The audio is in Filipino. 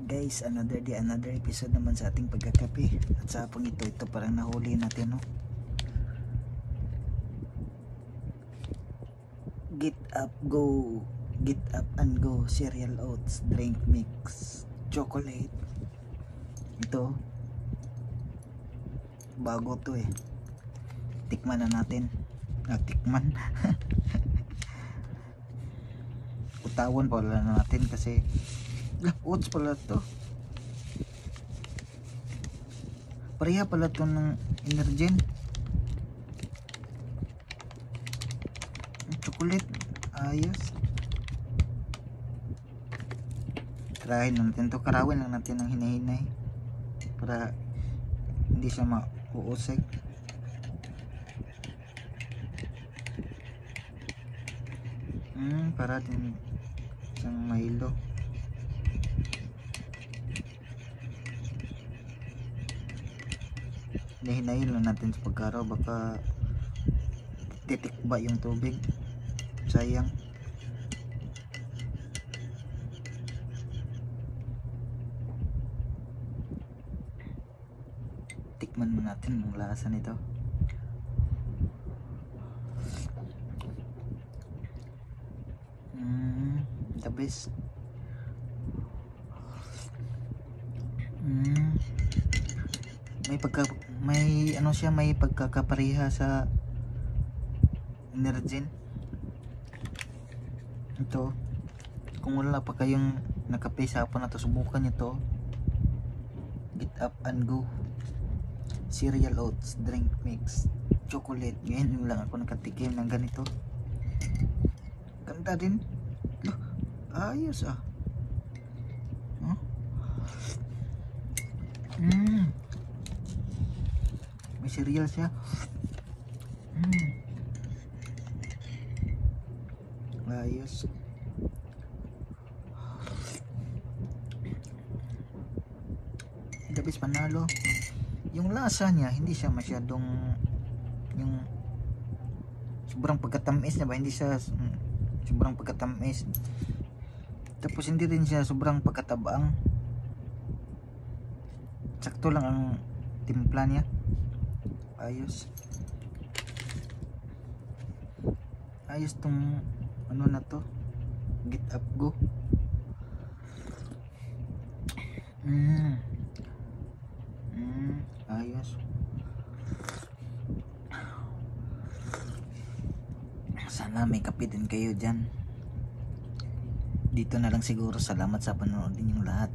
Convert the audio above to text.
Guys, another day, another episode naman sa ating pagkakape. At sa hapong ito parang nahuli natin, no? Get up, go. Get up and go. Cereal oats, drink mix, chocolate. Ito, bago to eh. Tikman na natin. Tikman. Utawan pala natin kasi oats pala to. Pareha pala to ng Energen. Chocolate. Ayos. Try natin to. Karawin lang natin ng hinahinay para hindi siya mauusay. Para din siyang Milo. Hinahin lang natin sa pagkaraw, baka titikba yung tubig, sayang. Tikman mo natin yung lasa nito. The best. May ano siya, may pagkakapareha sa Energen. Ito, kung wala pa kayong nakape sa hapon na to, subukan nyo to. Get up and go. Cereal oats, drink mix, chocolate. Ngayon lang ako nakatikim ng ganito. Ganda din. Ayos ah. May cereal siya. Ayos. Dabis panalo. Yung lasa niya hindi siya masyadong yung sobrang pagkatamis na ba, hindi siya sobrang pagkatamis, tapos hindi rin siya sobrang pagkatabaang. Sakto lang ang timpla niya. Ayos. Ayos tong ano na to, Get Up Go. Ayos. Sana may kape din kayo dyan. Dito na lang siguro. Salamat sa panonood ninyong lahat.